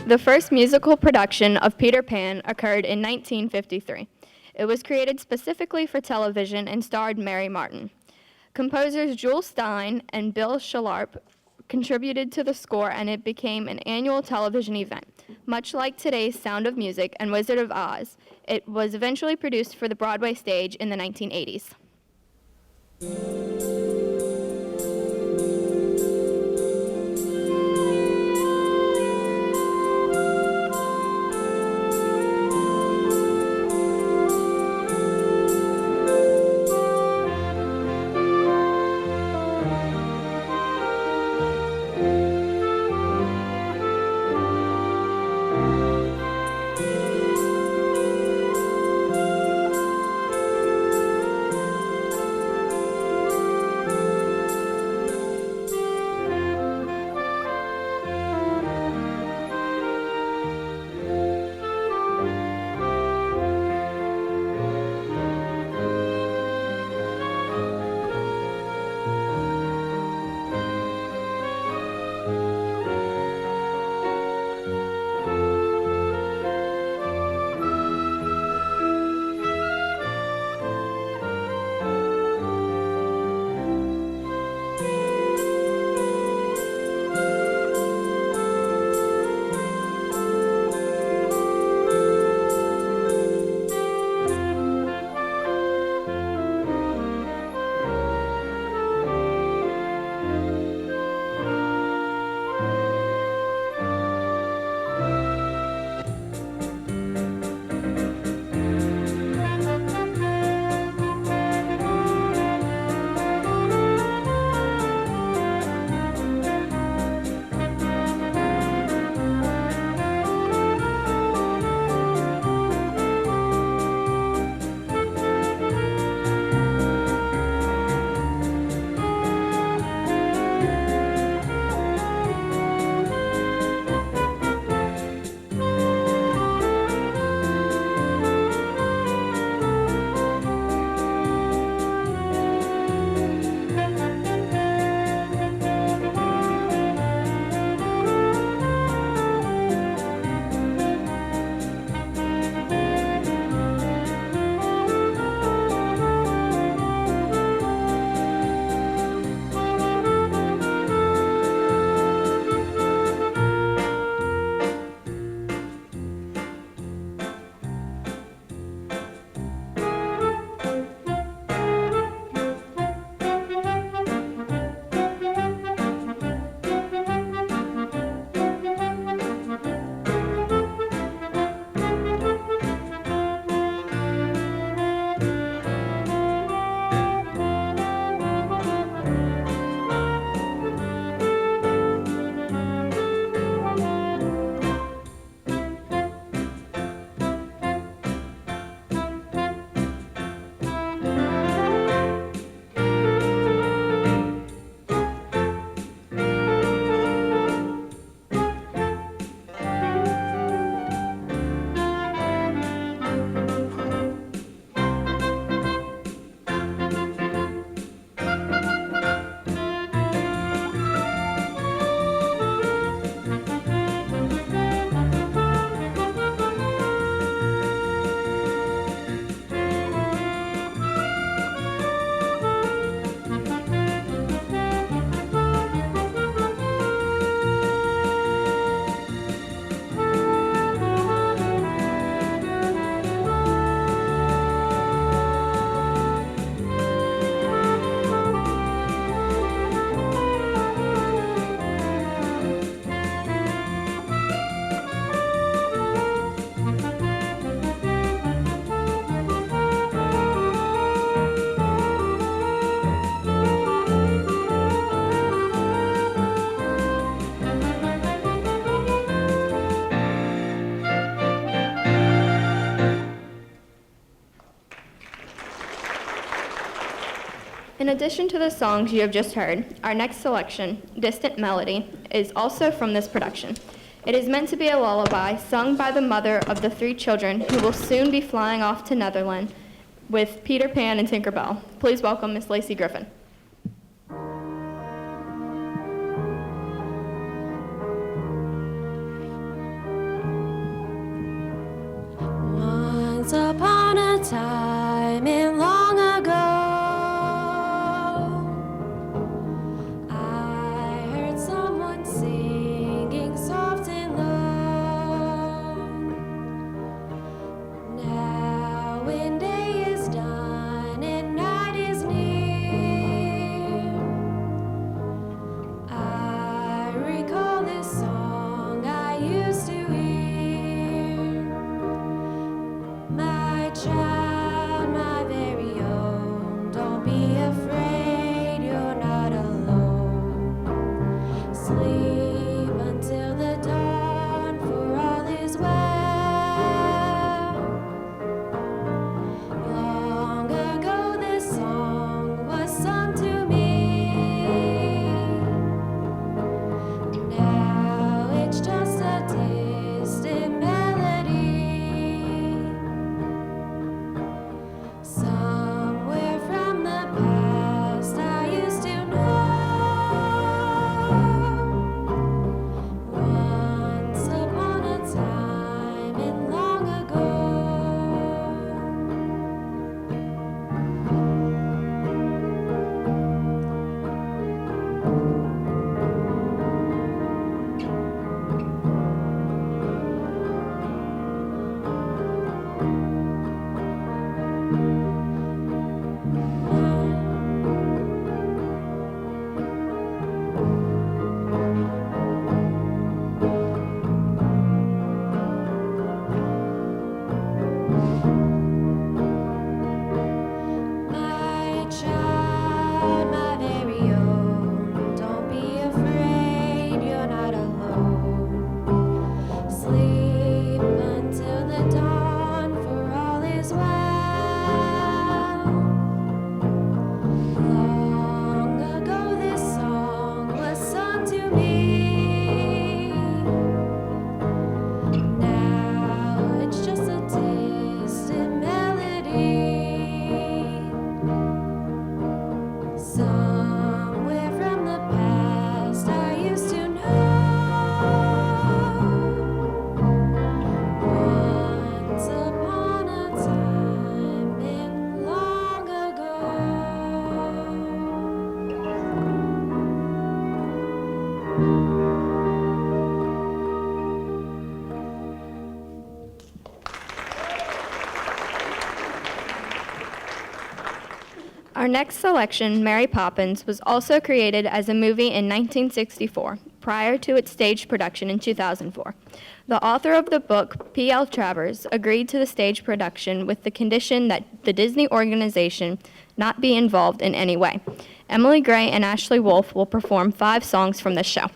The first musical production of Peter Pan occurred in 1953. It was created specifically for television and starred Mary Martin. Composers Jules Stein and Bill Sharp contributed to the score, and it became an annual television event. Much like today's Sound of Music and Wizard of Oz, it was eventually produced for the Broadway stage in the 1980s. In addition to the songs you have just heard, our next selection, Distant Melody, is also from this production. It is meant to be a lullaby sung by the mother of the 3 children who will soon be flying off to Netherland with Peter Pan and Tinker Bell. Please welcome Miss Lacey Griffin. Once upon a time and long ago, I heard someone singing soft and low. Now when day is done and night is near, I recall this song I used to hear. My child, my very own, don't be afraid, you're not alone. Sleep until the dawn, for all is well. Long ago this song was sung to me. Now it's just a distant melody. Somewhere from the past I used to know. Once upon a time and long ago. My child, my very own, don't be afraid, you're not alone. Sleep until the dawn, for all is well. Long ago this song was sung to me. Now it's just a distant melody. Somewhere from the past I used to know. Once upon a time and long ago. Our next selection, Mary Poppins, was also created as a movie in 1964, prior to its stage production in 2004. The author of the book, P.L. Travers, agreed to the stage production with the condition that the Disney organization not be involved in any way. Emily Gray and Ashley Wolf will perform 5 songs from this show.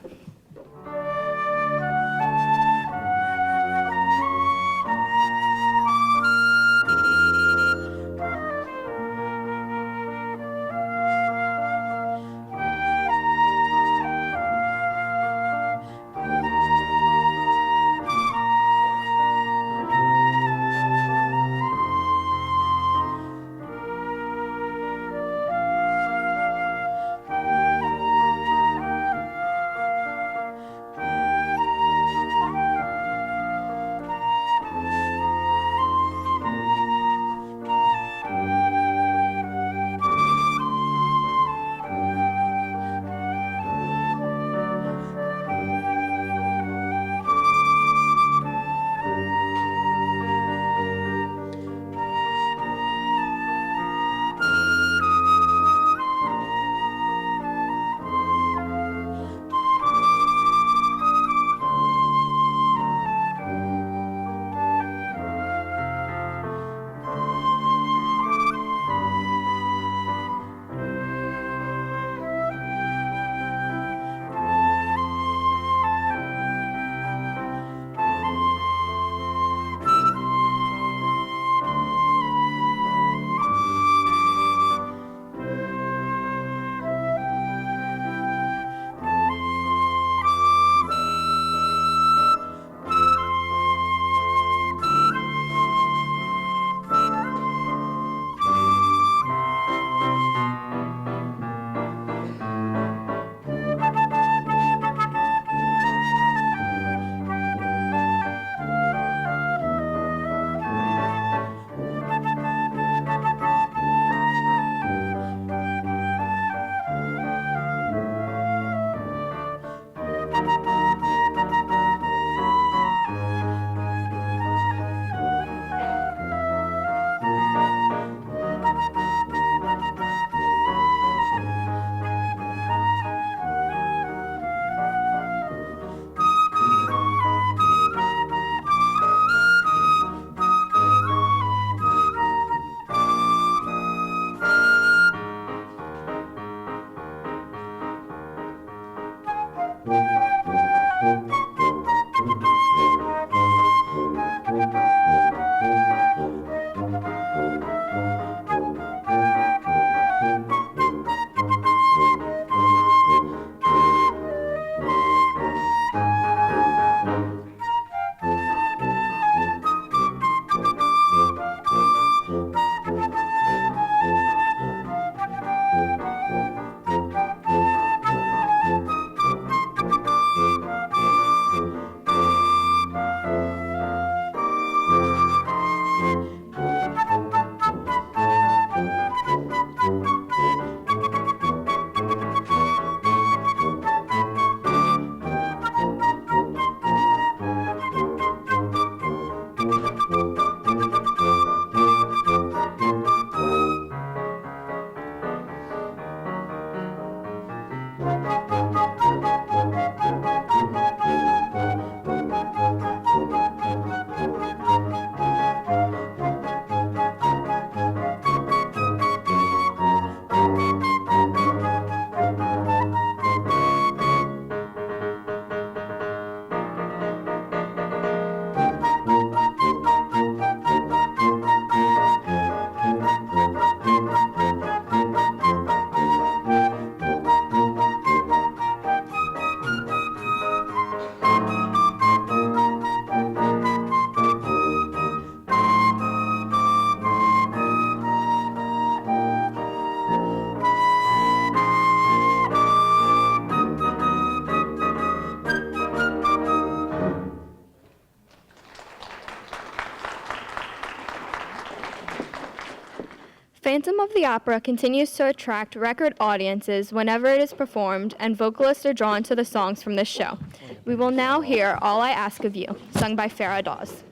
Phantom of the Opera continues to attract record audiences whenever it is performed, and vocalists are drawn to the songs from this show. We will now hear All I Ask of You, sung by Farrah Dawes.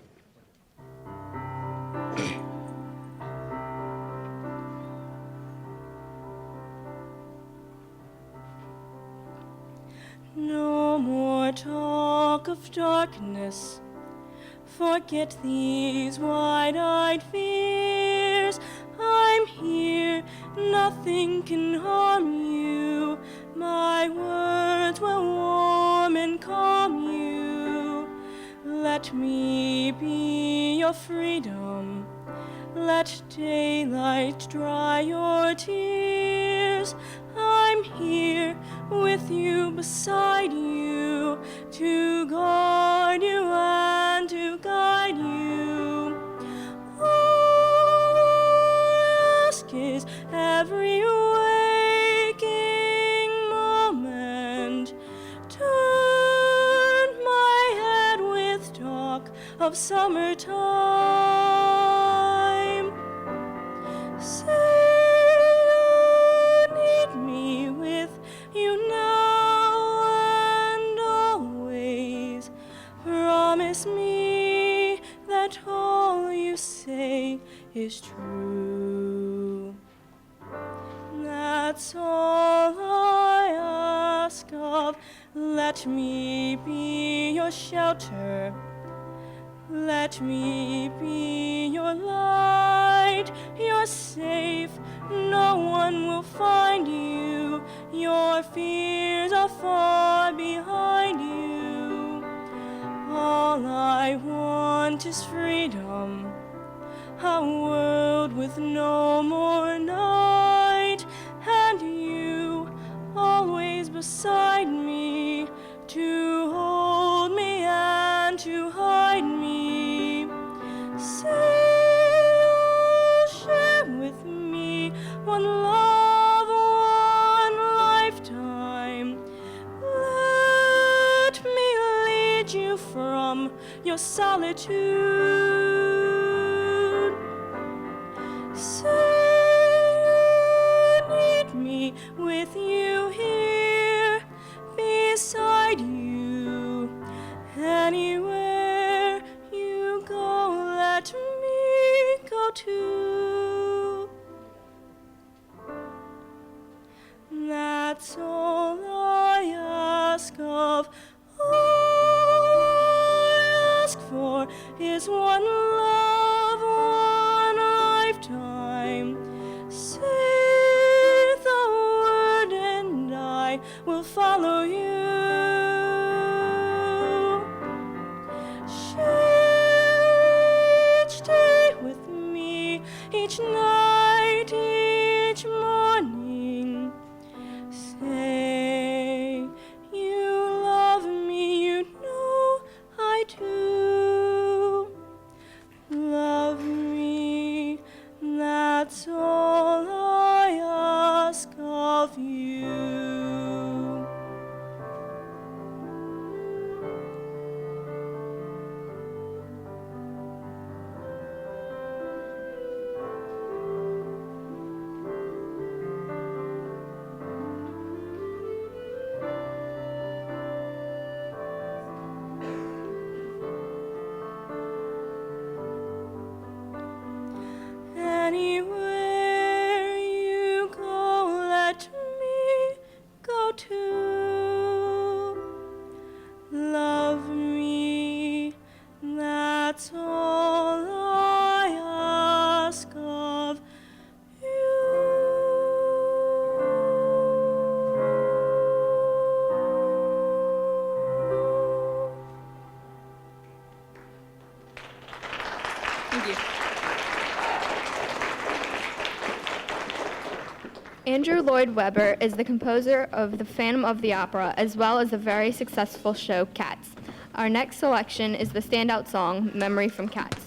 No more talk of darkness. Forget these wide-eyed fears. I'm here, nothing can harm you. My words will warm and calm you. Let me be your freedom. Let daylight dry your tears. I'm here with you, beside you, to guard you and to guide you. All I ask is every waking moment, turn my head with talk of summertime. Say you need me with you now and always. Promise me that all you say is true. That's all I ask of. Let me be your shelter. Let me be your light. You're safe, no one will find you. Your fears are far behind you. All I want is freedom, a world with no more night, and you always beside me, to hold me and to hide me. Say you'll share with me one love, one lifetime. Let me lead you from your solitude. Say you need me with you here, beside you. Anywhere you go, let me go too. That's all I ask of. All I ask for is one love, one lifetime. Say the word and I will follow you. Share each day with me, each night, each morning. Say you love me, you know I do. Love me, that's all I ask of you. Anywhere you go, let me go too. Love me, that's all I ask of you. Thank you. Andrew Lloyd Webber is the composer of The Phantom of the Opera, as well as the very successful show Cats. Our next selection is the standout song, Memory from Cats.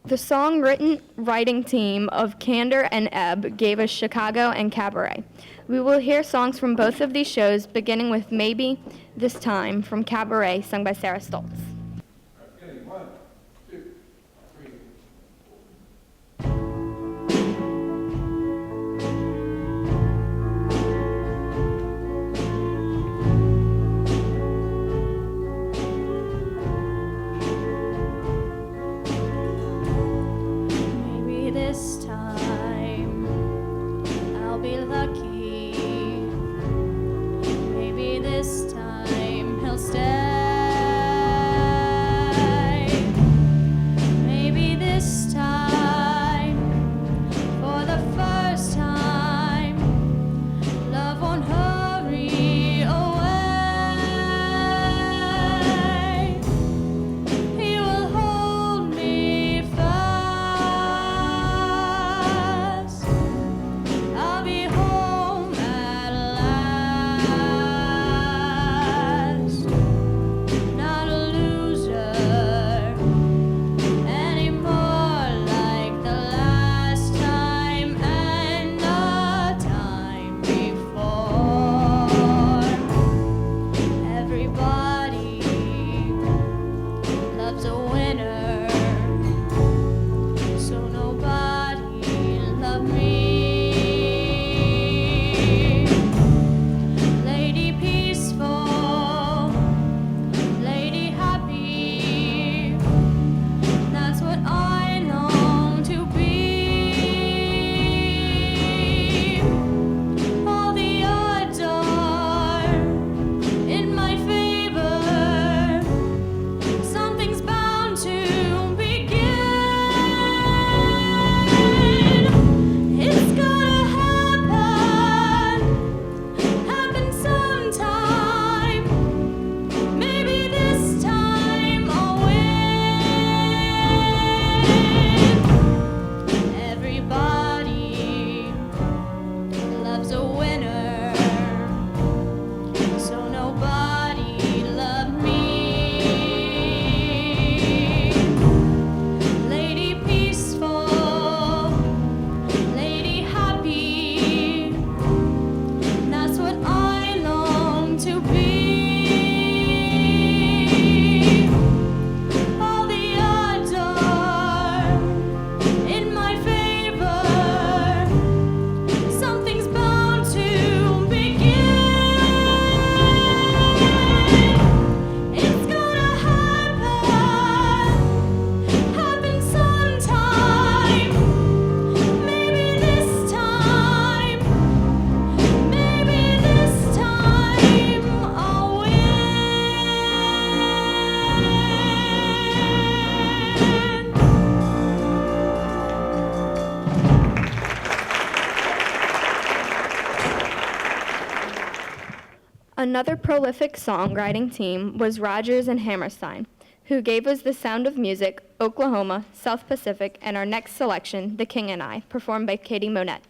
The writing team of Candor and Ebb gave us Chicago and Cabaret. We will hear songs from both of these shows, beginning with Maybe This Time from Cabaret, sung by Sarah Stoltz. Maybe this time I'll be lucky. Maybe this time he'll stay. Maybe this time, for the first time, love won't hurry away. He will hold me fast. I'll be home at last. Not a loser anymore, like the last time and the time before. Everybody loves a winner, so nobody loved me. Lady peaceful, lady happy, that's what I long to be. All the odds are in my favor. Something's bound to begin. It's gonna happen sometime. Maybe this time I'll win. Everybody loves a winner, so nobody loved me. Lady peaceful, lady happy, that's what I long to be. All the odds are in my favor. Something's bound to begin. It's gonna happen sometime. Maybe this time, maybe this time I'll win. Another prolific songwriting team was Rogers and Hammerstein, who gave us The Sound of Music, Oklahoma, South Pacific, and our next selection, The King and I, performed by Katie Monette.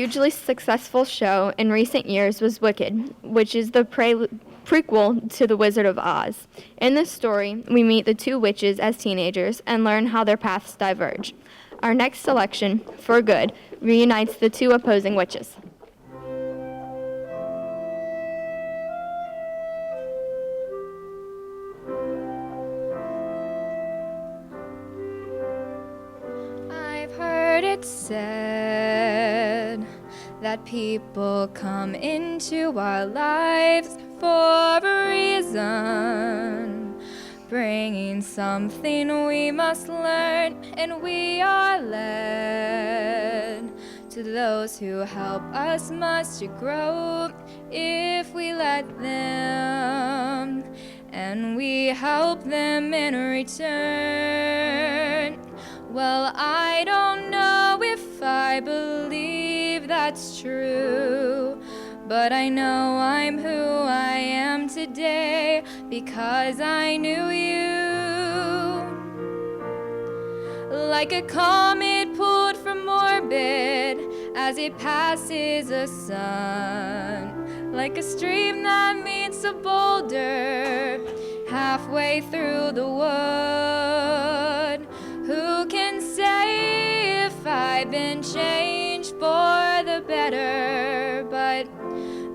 hugely successful show in recent years was Wicked, which is the prequel to The Wizard of Oz. In this story, we meet the two witches as teenagers and learn how their paths diverge. Our next selection, For Good, reunites the two opposing witches. I've heard it said that people come into our lives for a reason, bringing something we must learn, and we are led to those who help us much to grow if we let them, and we help them in return. Well, I don't know if I believe that's true, but I know I'm who I am today because I knew you. Like a comet pulled from orbit as it passes the sun, like a stream that meets a boulder halfway through the wood. Who can say if I've been changed for the better? But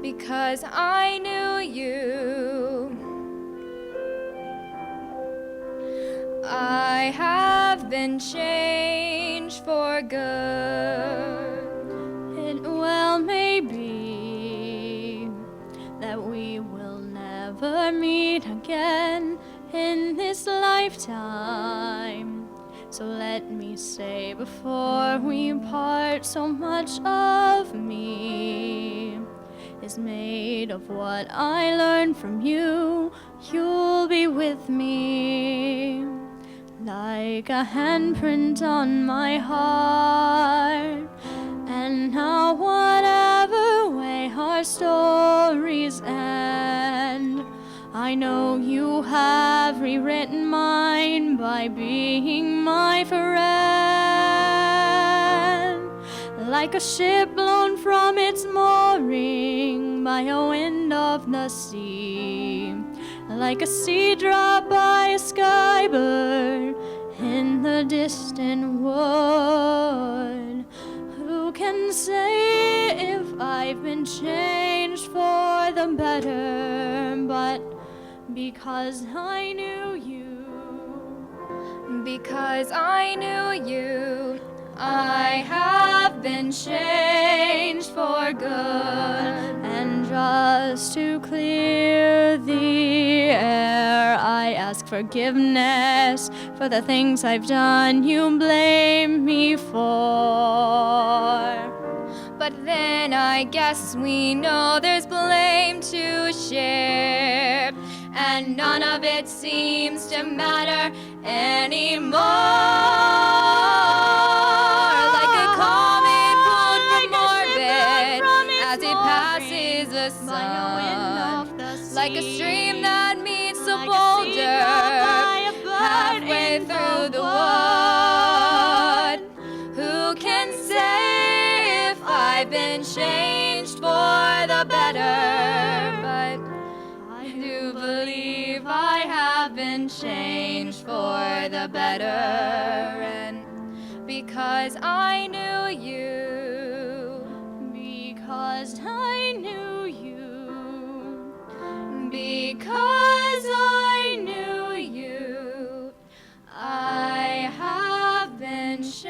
because I knew you, I have been changed for good. It well may be that we will never meet again in this lifetime. So let me say before we part, so much of me is made of what I learned from you. You'll be with me like a handprint on my heart. And now whatever way our stories end, I know you have rewritten mine by being my friend. Like a ship blown from its mooring by a wind of the sea, like a sea drop by a skybird in the distant wood. Who can say if I've been changed for the better? But because I knew you, because I knew you, I have been changed for good. And just to clear the air, I ask forgiveness for the things I've done you blame me for. But then I guess we know there's blame to share, and none of it seems to matter anymore. Like a comet pulled from orbit as it passes the sun, like a stream that meets a boulder halfway through the wood. Who can say if I've been changed for the better? But I do believe I have been changed for the better. And because I knew you, because I knew you, because I knew you, I have been changed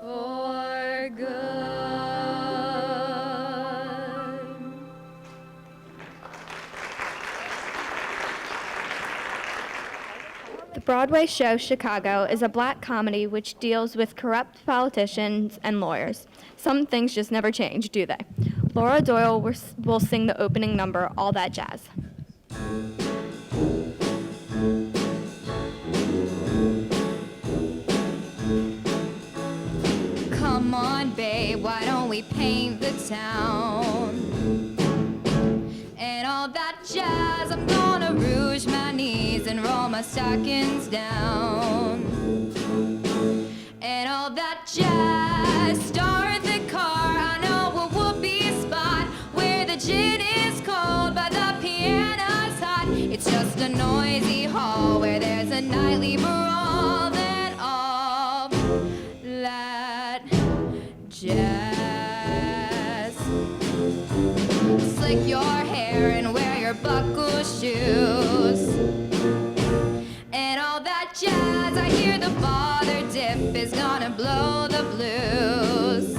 for good. The Broadway show Chicago is a black comedy which deals with corrupt politicians and lawyers. Some things just never change, do they? Laura Doyle will sing the opening number, All That Jazz. Come on, babe, why don't we paint the town? And all that jazz, I'm gonna rouge my knees and roll my stockings down. And all that jazz, start the car. I know a whoopee spot where the gin is cold but the piano's hot. It's just a noisy hall where there's a nightly brawl. Then all that jazz. Slick your hair and wear your buckle shoes. And all that jazz, I hear the father dip is gonna blow the blues.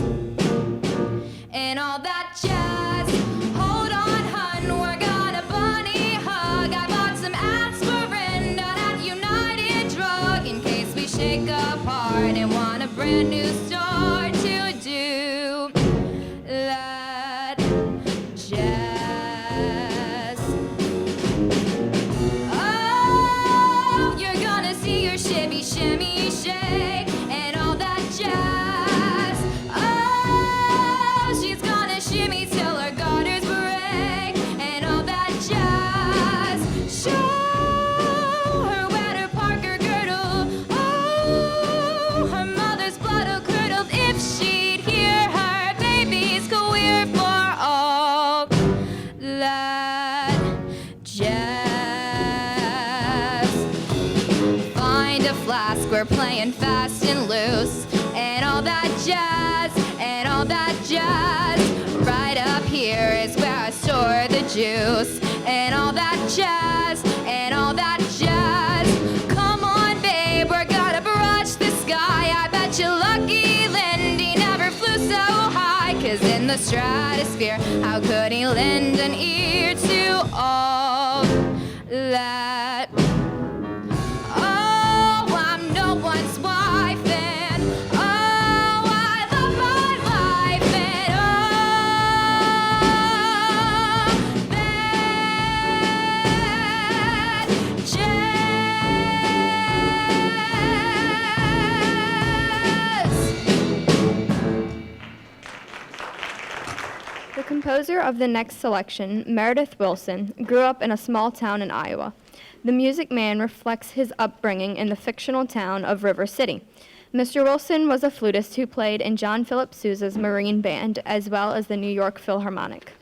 And all that jazz, hold on hun, we're gonna bunny hug. I bought some aspirin down at United Drug in case we shake apart and want a brand new store to do that jazz. Oh, you're gonna see your shimmy, shimmy, shake, and all that jazz. Oh, she's gonna shimmy till her garters break, and all that jazz. Show her where to park her girdle. Oh, her mother's blood'll curdle if she'd hear her baby's queer for all that jazz. Find a flask, we're playing fast and loose, and all that jazz, and all that jazz. Right up here is where I store the juice, and all that jazz, and all that jazz. Come on, babe, we're gonna brush the sky. I bet you lucky Lindy never flew so high, 'cause in the stratosphere, how could he lend an ear to all that? Oh, I'm no one's wife, and oh, I love my life, and oh, that jazz. The composer of the next selection, Meredith Willson, grew up in a small town in Iowa. The Music Man reflects his upbringing in the fictional town of River City. Mr. Wilson was a flutist who played in John Philip Sousa's Marine Band as well as the New York Philharmonic.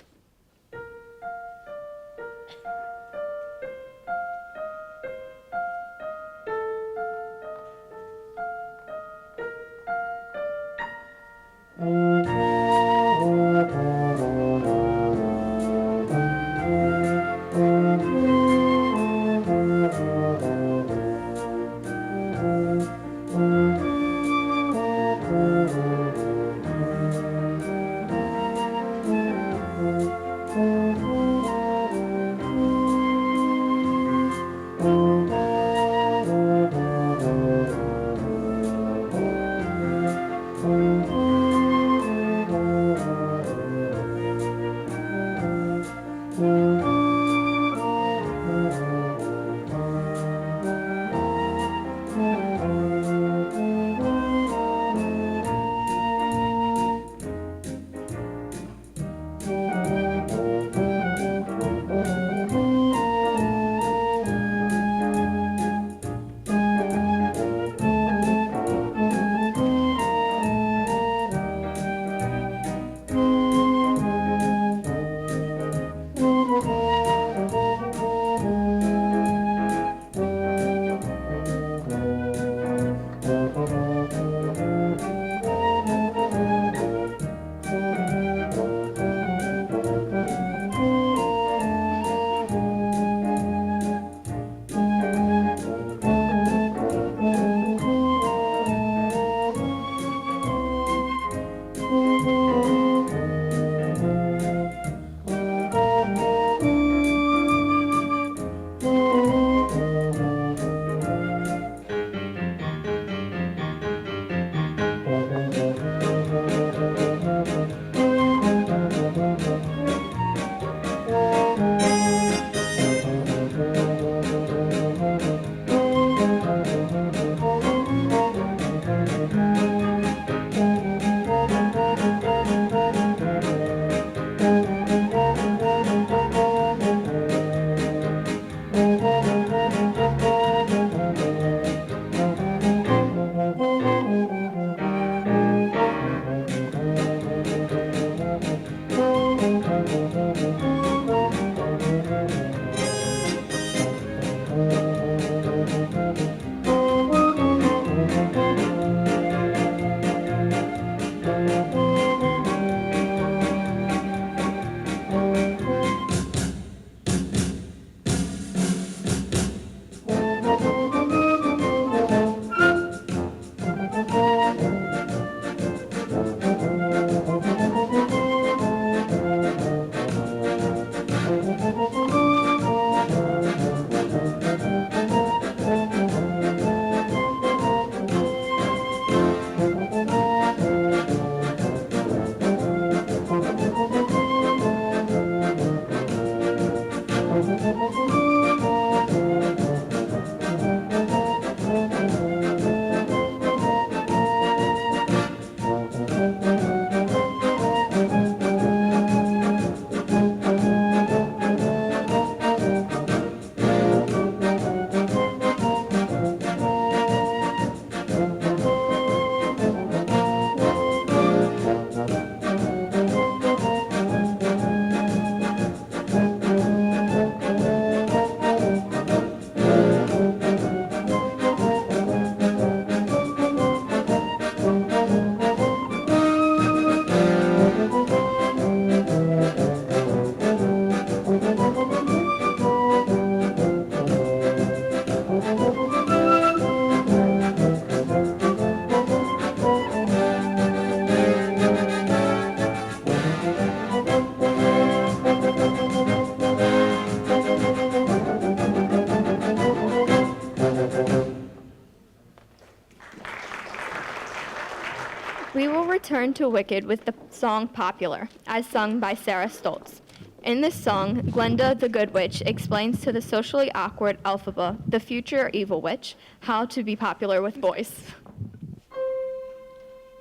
We will return to Wicked with the song Popular, as sung by Sarah Stoltz. In this song, Glenda the Good Witch explains to the socially awkward Elphaba, the future evil witch, how to be popular with boys.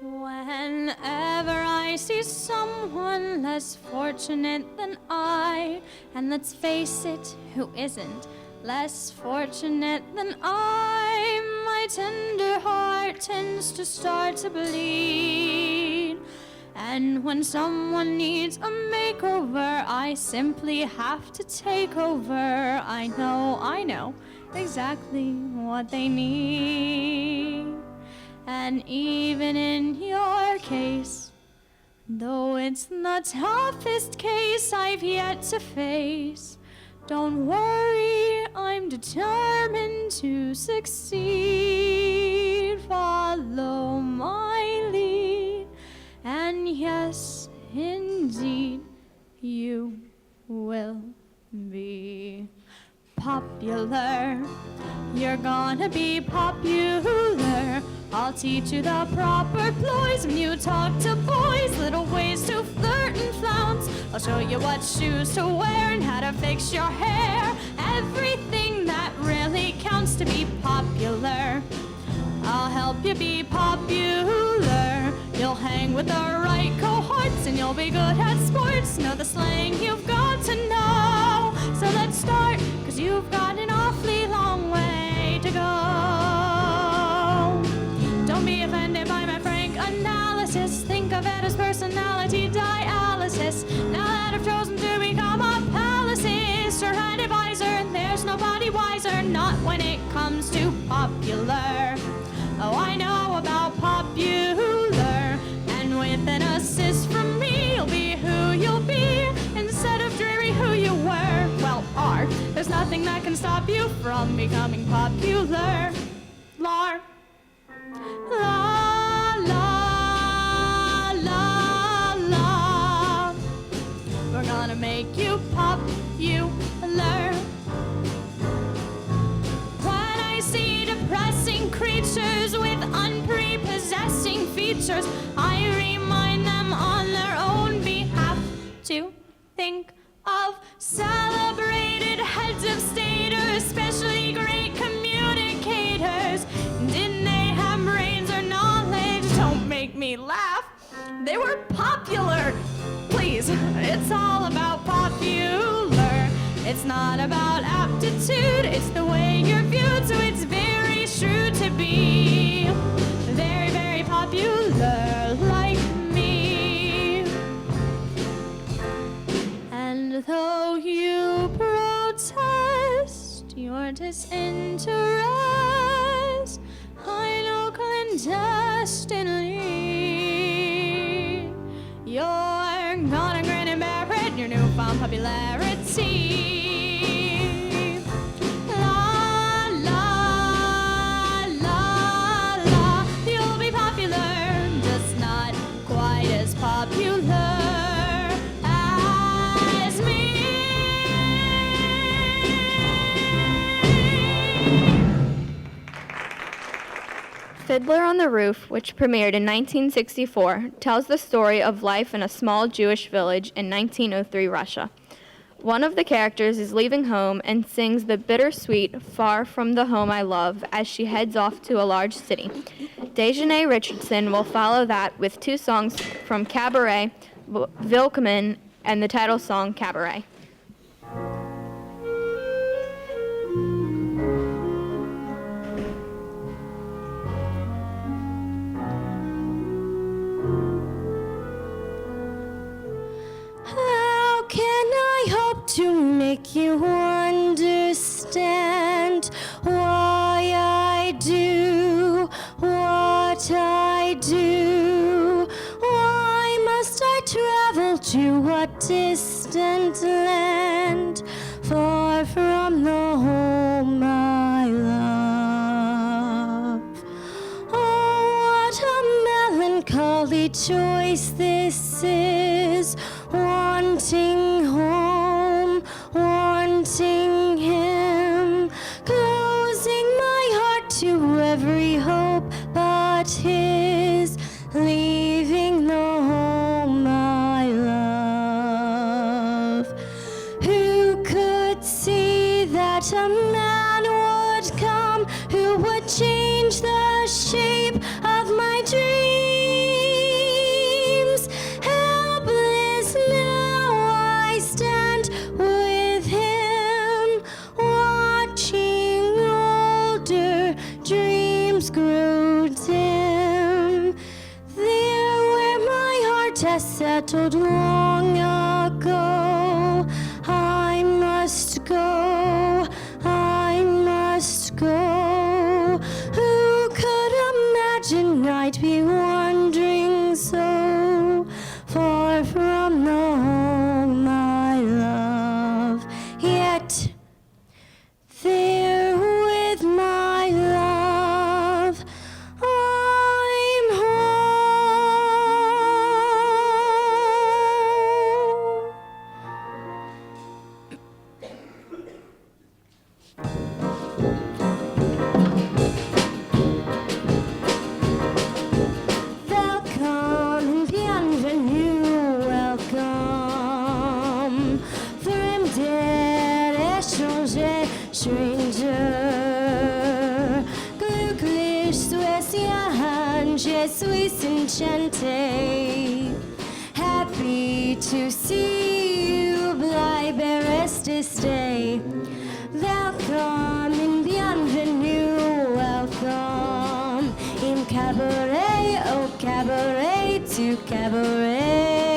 Whenever I see someone less fortunate than I, and let's face it, who isn't less fortunate than I, my tender heart tends to start to bleed. And when someone needs a makeover, I simply have to take over. I know exactly what they need. And even in your case, though it's the toughest case I've yet to face, don't worry, I'm determined to succeed. Follow my lead, and yes, indeed, you will be popular. You're gonna be popular. I'll teach you the proper ploys when you talk to boys, little ways to flirt and flounce. I'll show you what shoes to wear and how to fix your hair. Everything that really counts to be popular. I'll help you be popular. You'll hang with the right cohorts and you'll be good at sports. Know the slang you've got to know. So let's start, 'cause you've got an awfully long way to go. Don't be offended by my frank analysis. Think of it as personality dialysis. Now that I've chosen to become a palaceist or an advisor, there's nobody wiser, not when it comes to popular. Oh, I know about popular, and with an assist from me, you'll be who you'll be, instead of dreary who you were, well, are. There's nothing that can stop you from becoming popular. Lar. La, la, la, la. We're gonna make you popular. When I see depressing creatures with unprepossessing features, I remind them on their own behalf to think of celebrated heads of state or especially great communicators. Didn't they have brains or knowledge? Don't make me laugh. They were popular. Please, it's all about popular. It's not about aptitude, it's the way you're viewed, so it's very true to be very, very popular like me. And though you protest your disinterest, I know clandestinely you're gonna grin and bear it, your newfound popularity. La, la, la, la, you'll be popular, just not quite as popular as me. Fiddler on the Roof, which premiered in 1964, tells the story of life in a small Jewish village in 1903 Russia. One of the characters is leaving home and sings the bittersweet Far From the Home I Love as she heads off to a large city. Dejanay Richardson will follow that with two songs from Cabaret, Willkommen, and the title song Cabaret. How can I hope to make you understand why I do what I do? Why must I travel to a distant land, far from the home I love? Oh, what a melancholy choice this is, wanting home, wanting him, closing my heart to every hope but his, leaving fate has settled long ago. I must go, I must go. Who could imagine I'd be wandering so far from the home I love? Yet there with my love, I'm home. Welcome, bienvenue, welcome. Fremder, étranger, stranger. Glücklich zu sein, je suis enchanté. Happy to see you, bleibe, reste, stay. Welcome and bienvenue, welcome. In cabaret, oh cabaret, to cabaret.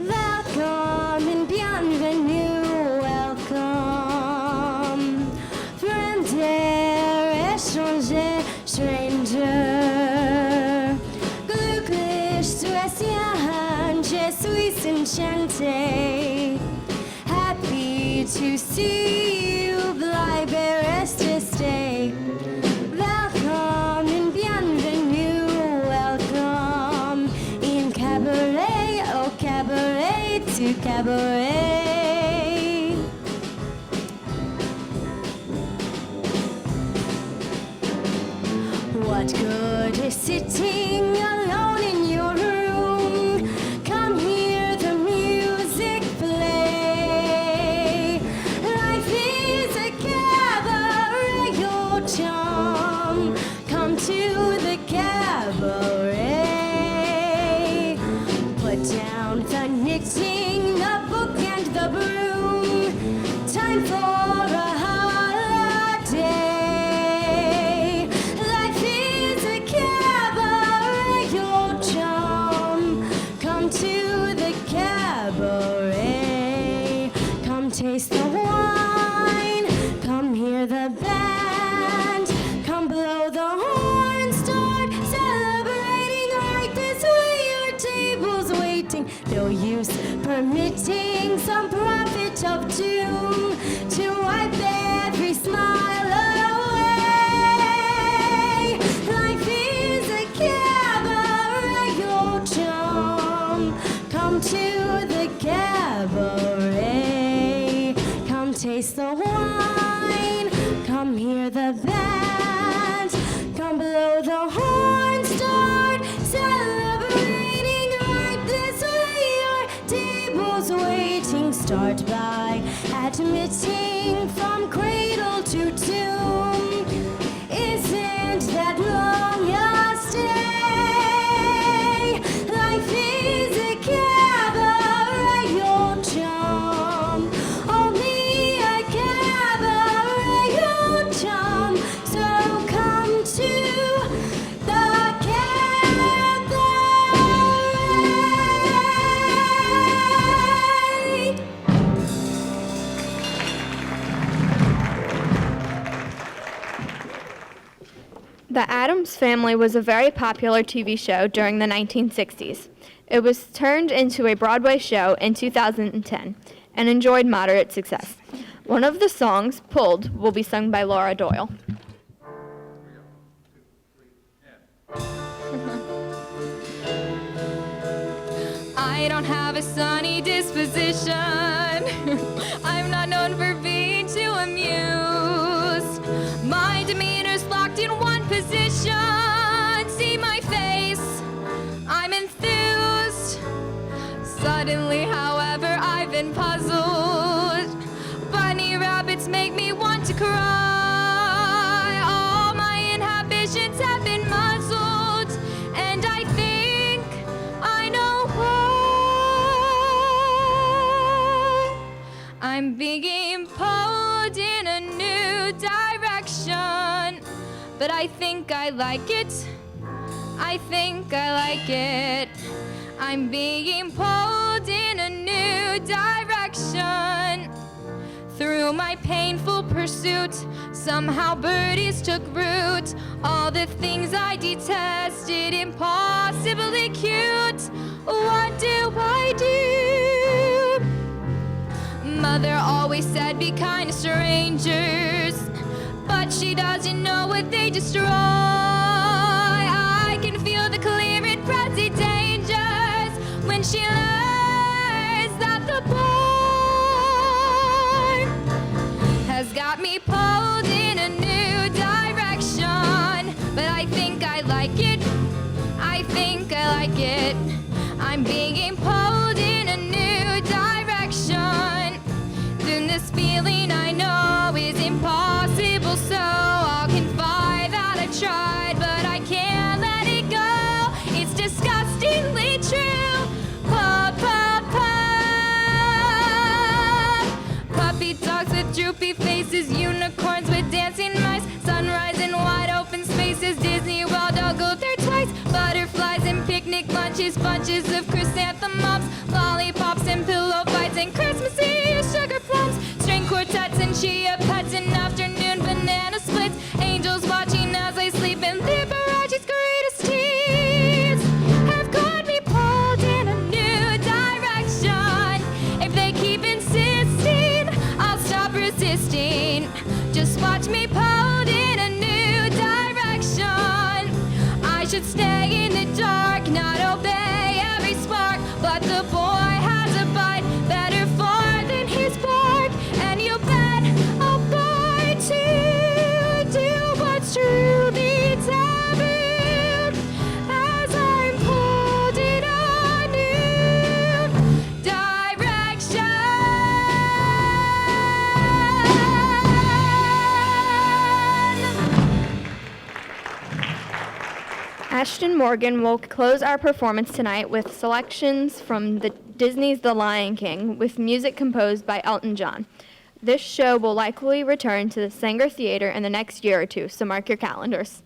Welcome and bienvenue, welcome. Fremder, étranger, stranger. Glücklich zu sein, je suis enchanté. Happy to see you, bleibe, reste, stay. Welcome and bienvenue, welcome. In cabaret, oh cabaret, to cabaret. What good is sitting alone in your room? Come hear the music play. Life is a cabaret, your charm. Come to the cabaret. Put down the knitting, the book and the broom. Time for a holiday. Life is a cabaret, your charm. Come to the cabaret. Come taste the wine. Come hear the band. Come blow the horn. Start celebrating right this way. Your table's waiting. No use permitting some prophet of doom to wipe every smile away. Life is a cabaret, your charm. Come to the cabaret. Come taste the wine. Come hear the band. Come blow the horn. Start celebrating right this way. Your table's waiting. Start by admitting from cradle to tomb. Isn't that long a stay? Life is a cabaret, your charm. Only a cabaret, your charm. So come to the cabaret. The Addams Family was a very popular TV show during the 1960s. It was turned into a Broadway show in 2010 and enjoyed moderate success. One of the songs, Pulled, will be sung by Laura Doyle. I don't have a sunny disposition. I'm not known for being too amused. My demeanor's locked in one position. See my face, I'm enthused. Suddenly, however, I've been puzzled. Bunny rabbits make me want to cry. All my inhibitions have been muzzled, and I think I know why. I'm being pulled in a new direction, but I think I like it. I think I like it. I'm being pulled in a new direction. Through my painful pursuit, somehow birdies took root. All the things I detested, impossibly cute. What do I do? Mother always said be kind to strangers, but she doesn't know what they destroy. I can feel the clear and present dangers when she learns that the boy has got me pulled in a new direction. But I think I like it. I think I like it. I'm being pulled in a new direction. Then this feeling I know is impossible, so I'll confide that I tried, but I can't let it go. It's disgustingly true. Pop, pop, pop. Puppy dogs with droopy faces, unicorns with dancing mice, sunrise in wide open spaces, Disney World, I'll go there twice. Butterflies and picnic lunches, bunches of chrysanthemums, lollipops and pillow fights, and Christmas Eve sugar plums, string quartets and chia pets, and afternoon banana splits, angels watching as I sleep, and Liberace's greatest tears have got me pulled in a new direction. If they keep insisting, I'll stop resisting. Just watch me pulled in a new direction. I should stay in the dark, not obey every spark, but the boy has a bite better far than his bark, and you bet I'll bite to do what's truly taboo as I'm pulled in a new direction. Ashton Morgan will close our performance tonight with selections from Disney's The Lion King with music composed by Elton John. This show will likely return to the Sanger Theater in the next year or two, so mark your calendars.